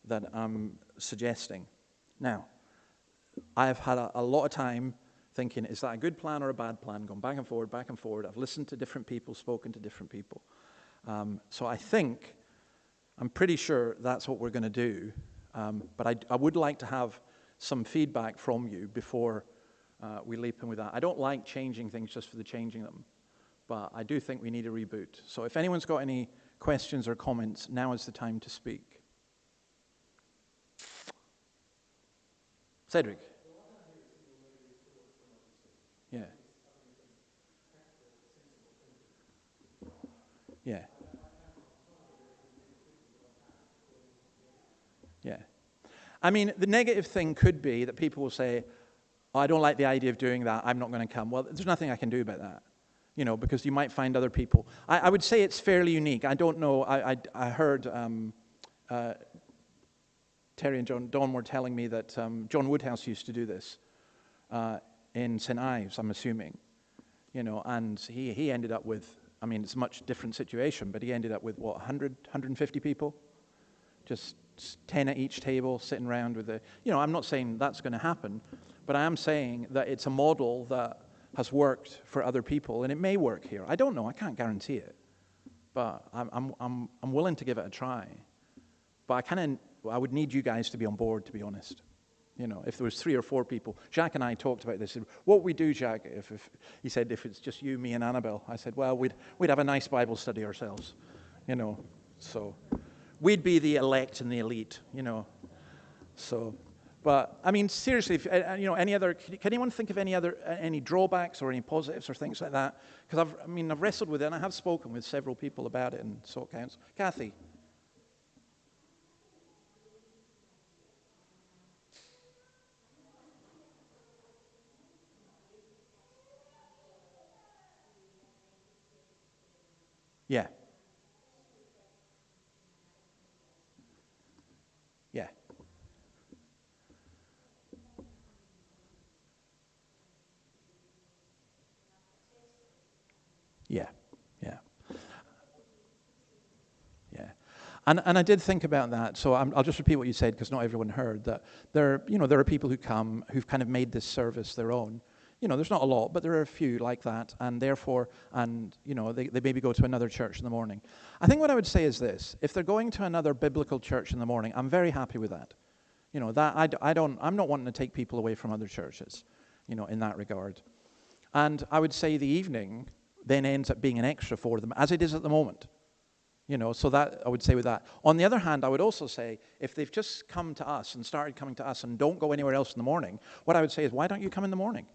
[SPEAKER 2] that I'm suggesting. Now, I've had a lot of time thinking, is that a good plan or a bad plan? Gone back and forward, back and forward. I've listened to different people, spoken to different people. So I'm pretty sure that's what we're going to do. But I would like to have some feedback from you before we leap in with that. I don't like changing things just for the changing them. But I do think we need a reboot. So if anyone's got any questions or comments, now is the time to speak. Cedric. Yeah. Yeah. Yeah. I mean, the negative thing could be that people will say, oh, I don't like the idea of doing that, I'm not going to come. Well, there's nothing I can do about that, because you might find other people. I would say it's fairly unique. I don't know. I heard Terry and Don were telling me that John Woodhouse used to do this in St. Ives, I'm assuming, and he ended up with, it's a much different situation, but he ended up with, 150 people? Just 10 at each table, sitting around with I'm not saying that's going to happen, but I am saying that it's a model that has worked for other people, and it may work here. I don't know. I can't guarantee it, but I'm willing to give it a try. But I would need you guys to be on board, to be honest. If there was 3 or 4 people. Jacques and I talked about this. What would we do, Jacques? If he said, if it's just you, me, and Annabelle. I said, well, we'd have a nice Bible study ourselves. So we'd be the elect and the elite. So, but seriously, any other? Can anyone think of any drawbacks or any positives or things like that? Because I've wrestled with it, and I have spoken with several people about it, and so it counts. Kathy. Yeah. Yeah. Yeah. Yeah. Yeah. And I did think about that. So I'll just repeat what you said because not everyone heard that there are people who come who've kind of made this service their own. There's not a lot, but there are a few like that, and therefore, they maybe go to another church in the morning. I think what I would say is this: if they're going to another biblical church in the morning, I'm very happy with that. I'm not wanting to take people away from other churches, in that regard. And I would say the evening then ends up being an extra for them, as it is at the moment. So that I would say with that. On the other hand, I would also say if they've just come to us and started coming to us and don't go anywhere else in the morning, what I would say is, why don't you come in the morning?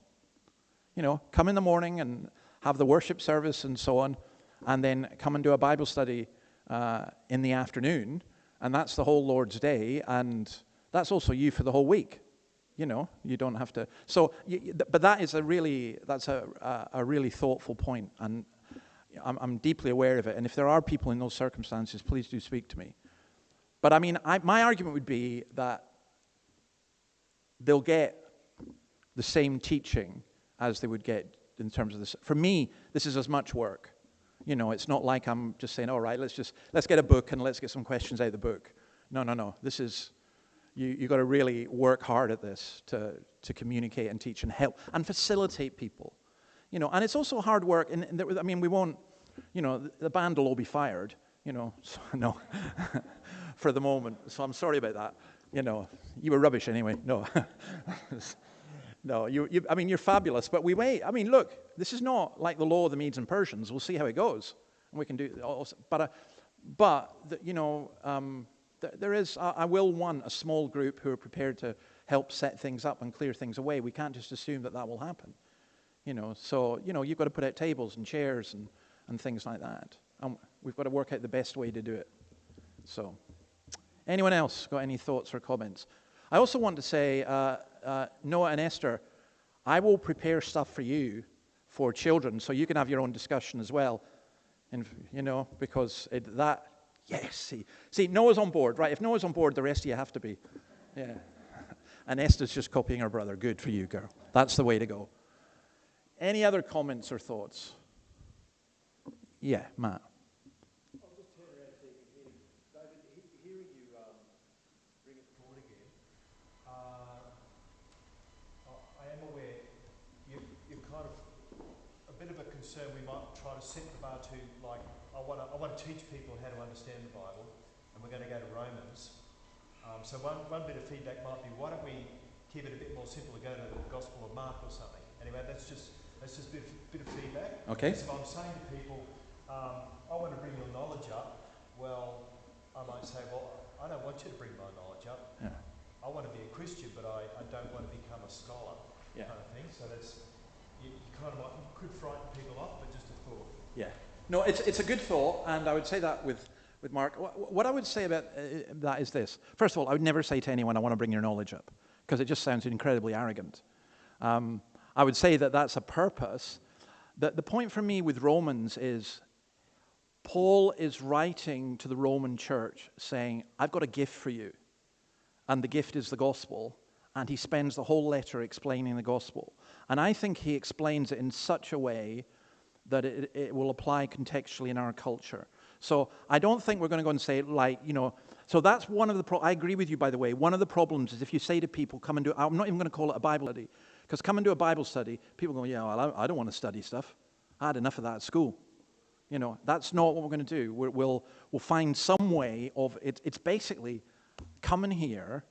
[SPEAKER 2] Come in the morning and have the worship service and so on, and then come and do a Bible study in the afternoon, and that's the whole Lord's Day, and that's also you for the whole week. You don't have to. So, but that is a really thoughtful point, and I'm deeply aware of it. And if there are people in those circumstances, please do speak to me. But my argument would be that they'll get the same teaching as they would get in terms of this. For me, this is as much work. It's not like I'm just saying, all right, let's get a book and let's get some questions out of the book. No. This is, you got to really work hard at this to communicate and teach and help and facilitate people. And it's also hard work. And we won't, the band will all be fired, so, no, for the moment. So I'm sorry about that. You were rubbish anyway. No. No, you're fabulous, but we wait. Look, this is not like the law of the Medes and Persians. We'll see how it goes. and we can do also, there is, I will want a small group who are prepared to help set things up and clear things away. We can't just assume that will happen. So you've got to put out tables and chairs and things like that. And we've got to work out the best way to do it. So, anyone else got any thoughts or comments? I also want to say, Noah and Esther, I will prepare stuff for you for children, so you can have your own discussion as well. And because yes, see, Noah's on board, right? If Noah's on board, the rest of you have to be. Yeah. And Esther's just copying her brother. Good for you, girl. That's the way to go. Any other comments or thoughts? Yeah, Matt.
[SPEAKER 1] I'll just turn around so you can hear me. David, hearing you bring it forward again, I am aware you're kind of a bit of a concern. We might try to set the bar to, like, I want to teach people how to understand the Bible, and we're going to go to Romans. So one bit of feedback might be, why don't we keep it a bit more simple and go to the Gospel of Mark or something? Anyway, that's just a bit of feedback.
[SPEAKER 2] Okay.
[SPEAKER 1] So if I'm saying to people, I want to bring your knowledge up, well, I might say, well, I don't want you to bring my knowledge up.
[SPEAKER 2] Yeah.
[SPEAKER 1] I want to be a Christian, but I don't want to become a scholar, kind of thing. So that's, you kind of could frighten people off, but just a thought.
[SPEAKER 2] Yeah. No, it's a good thought, and I would say that with Mark. What I would say about that is this. First of all, I would never say to anyone, I want to bring your knowledge up, because it just sounds incredibly arrogant. I would say that that's a purpose. The point for me with Romans is Paul is writing to the Roman church saying, I've got a gift for you, and the gift is the gospel, and he spends the whole letter explaining the gospel. And I think he explains it in such a way that it will apply contextually in our culture. So I don't think we're going to go and say, so that's one of the I agree with you, by the way. One of the problems is if you say to people, come and do, I'm not even going to call it a Bible study, because come and do a Bible study, people go, yeah, well, I don't want to study stuff. I had enough of that at school. That's not what we're going to do. We'll find some way of it. It's basically come and hear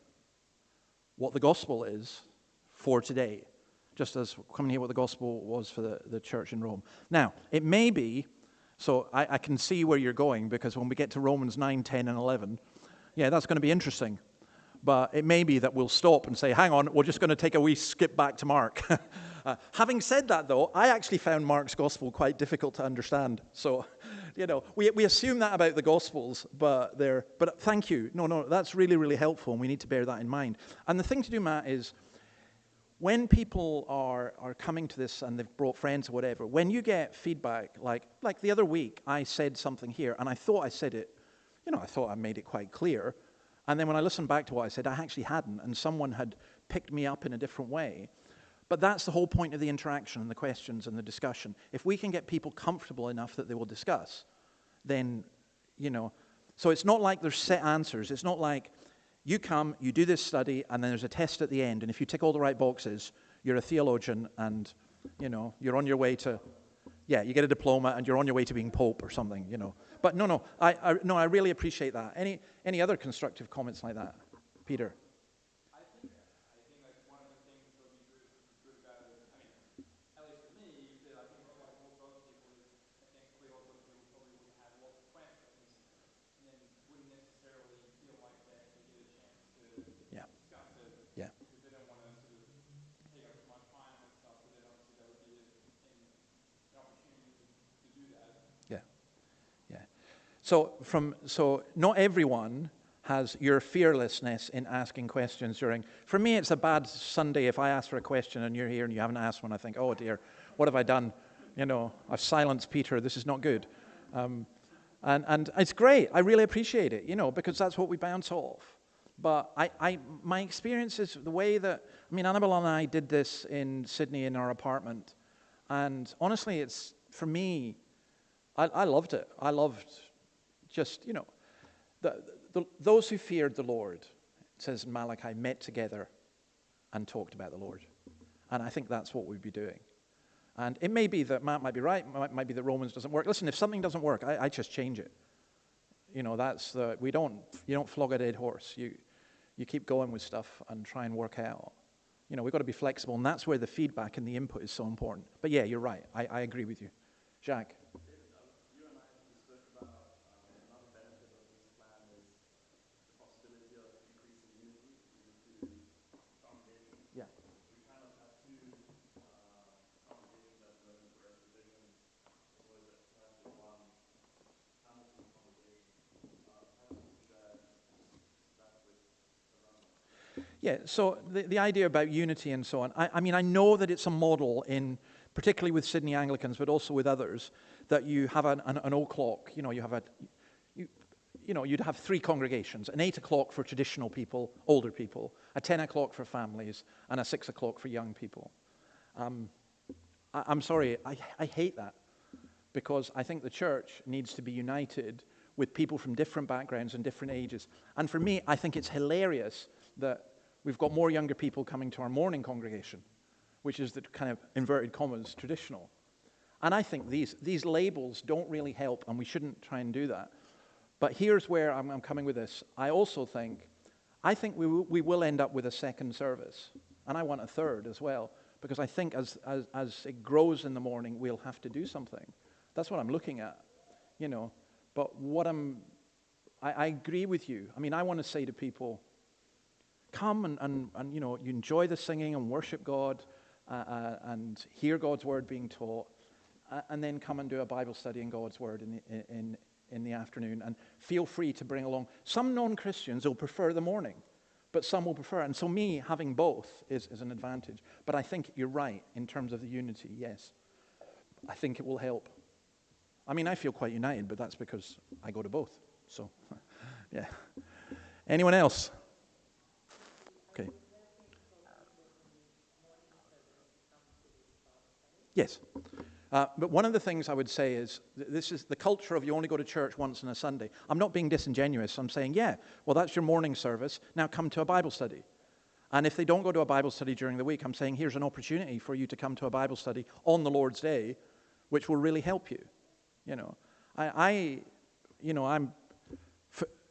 [SPEAKER 2] what the gospel is for today, just as come and hear what the gospel was for the church in Rome. Now, it may be, so I can see where you're going, because when we get to Romans 9, 10, and 11, yeah, that's going to be interesting. But it may be that we'll stop and say, hang on, we're just going to take a wee skip back to Mark. Having said that, though, I actually found Mark's gospel quite difficult to understand. So, we assume that about the gospels, but thank you. No, that's really, really helpful, and we need to bear that in mind. And the thing to do, Matt, is when people are coming to this and they've brought friends or whatever, when you get feedback, like the other week, I said something here, and I thought I said it, I thought I made it quite clear. And then when I listened back to what I said, I actually hadn't, and someone had picked me up in a different way. But that's the whole point of the interaction and the questions and the discussion. If we can get people comfortable enough that they will discuss, then, so it's not like there's set answers. It's not like you come, you do this study, and then there's a test at the end, and if you tick all the right boxes, you're a theologian, and, you're on your way to, you get a diploma, and you're on your way to being Pope or something, But no, I really appreciate that. Any other constructive comments like that? Peter?
[SPEAKER 5] I think like one of the things that would be good about it, at least for me, that I think like most other people is, I think we all people probably would have lots of questions and then wouldn't necessarily feel like they get a chance to discuss it.
[SPEAKER 2] Yeah.
[SPEAKER 5] Because they don't want to sort of take up too much time and stuff, but then obviously that would be an opportunity to do that.
[SPEAKER 2] Yeah. So not everyone has your fearlessness in asking questions during. For me, it's a bad Sunday if I ask for a question and you're here and you haven't asked one. I think, oh dear, what have I done? I've silenced Peter. This is not good. And it's great. I really appreciate it, because that's what we bounce off. But my experience is the way that, Annabelle and I did this in Sydney in our apartment. And honestly, it's, for me, I loved it. I loved just, those who feared the Lord, it says in Malachi, met together and talked about the Lord. And I think that's what we'd be doing. And it may be that Matt might be right, might be that Romans doesn't work. Listen, if something doesn't work, I just change it. You don't flog a dead horse. You keep going with stuff and try and work out. We've got to be flexible, and that's where the feedback and the input is so important. But yeah, you're right. I agree with you. Jacques?
[SPEAKER 5] You and I have
[SPEAKER 2] Yeah, so the idea about unity and so on, I mean, I know that it's a model particularly with Sydney Anglicans, but also with others, that you have an o'clock, you'd have 3 congregations, an 8 o'clock for traditional people, older people, a 10 o'clock for families, and a 6 o'clock for young people. I'm sorry, I hate that, because I think the church needs to be united with people from different backgrounds and different ages. And for me, I think it's hilarious that we've got more younger people coming to our morning congregation, which is the kind of inverted commas traditional. And I think these labels don't really help, and we shouldn't try and do that. But here's where I'm coming with this. I think we will end up with a second service, and I want a third as well, because I think as it grows in the morning, we'll have to do something. That's what I'm looking at, But I agree with you. I mean, I want to say to people, come and you enjoy the singing and worship God and hear God's word being taught, and then come and do a Bible study in God's word in the afternoon, and feel free to bring along. Some non-Christians will prefer the morning, but some will prefer it. And so me having both is an advantage. But I think you're right in terms of the unity, yes. I think it will help. I mean, I feel quite united, but that's because I go to both. So, yeah. Anyone else? Okay. Yes. But one of the things I would say is, this is the culture of you only go to church once on a Sunday. I'm not being disingenuous. I'm saying, yeah, well, that's your morning service. Now come to a Bible study. And if they don't go to a Bible study during the week, I'm saying, here's an opportunity for you to come to a Bible study on the Lord's Day, which will really help you.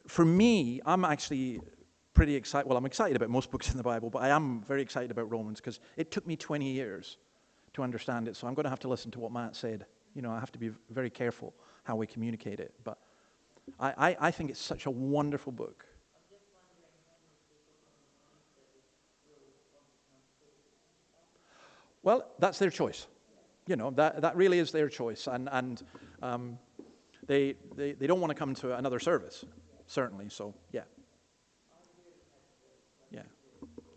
[SPEAKER 2] For me, I'm actually pretty excited. Well, I'm excited about most books in the Bible, but I am very excited about Romans because it took me 20 years to understand it. So I'm going to have to listen to what Matt said. I have to be very careful how we communicate it. But I think it's such a wonderful book. Well, that's their choice. That really is their choice. And they don't want to come to another service, certainly. So, yeah. Yeah.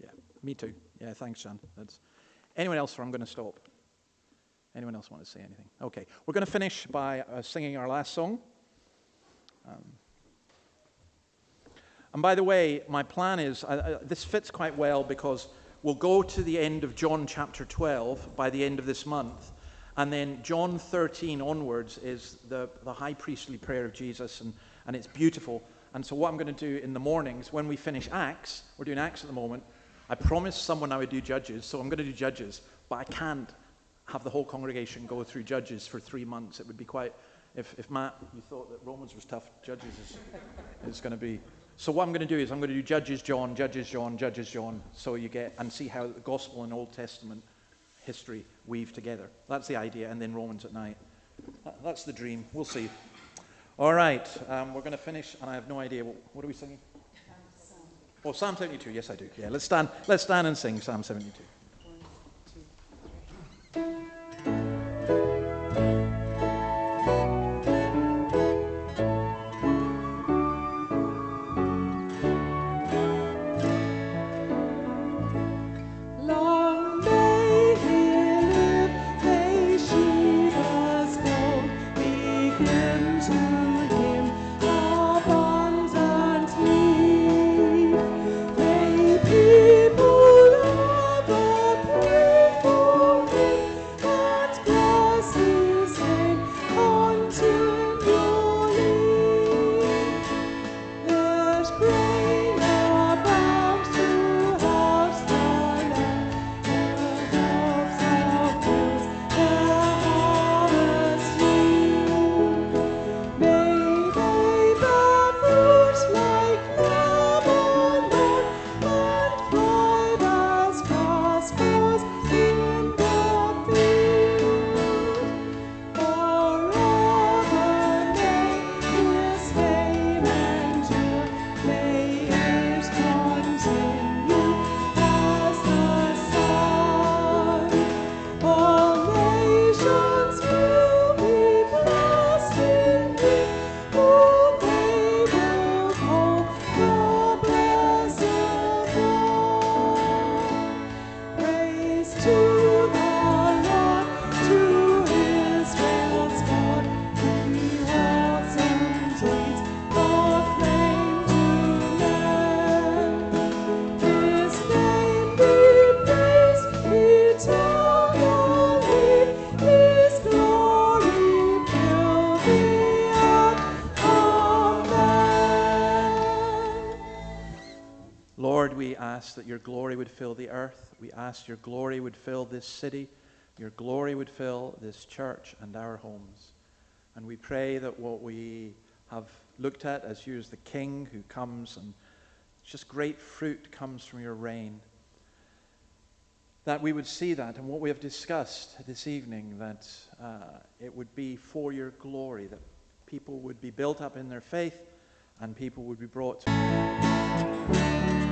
[SPEAKER 2] Yeah. Me too. Yeah, thanks, John. Anyone else, or I'm going to stop? Anyone else want to say anything? Okay. We're going to finish by singing our last song. And by the way, my plan is, this fits quite well because we'll go to the end of John chapter 12 by the end of this month. And then John 13 onwards is the high priestly prayer of Jesus, and it's beautiful. And so what I'm going to do in the mornings, when we finish Acts, we're doing Acts at the moment, I promised someone I would do Judges, so I'm going to do Judges, but I can't have the whole congregation go through Judges for 3 months. It would be quite, if Matt, you thought that Romans was tough, Judges is going to be. So what I'm going to do is I'm going to do Judges, John, Judges, John, Judges, John, so you get, and see how the Gospel and Old Testament history weave together. That's the idea, and then Romans at night. That's the dream. We'll see. All right, we're going to finish, and I have no idea. What are we singing? Oh, Psalm 72. Yes, I do. Yeah, let's stand and sing Psalm 72. that your glory would fill the earth. We ask your glory would fill this city. Your glory would fill this church and our homes. And we pray that what we have looked at as you as the King who comes and just great fruit comes from your reign, that we would see that and what we have discussed this evening, that it would be for your glory, that people would be built up in their faith and people would be brought to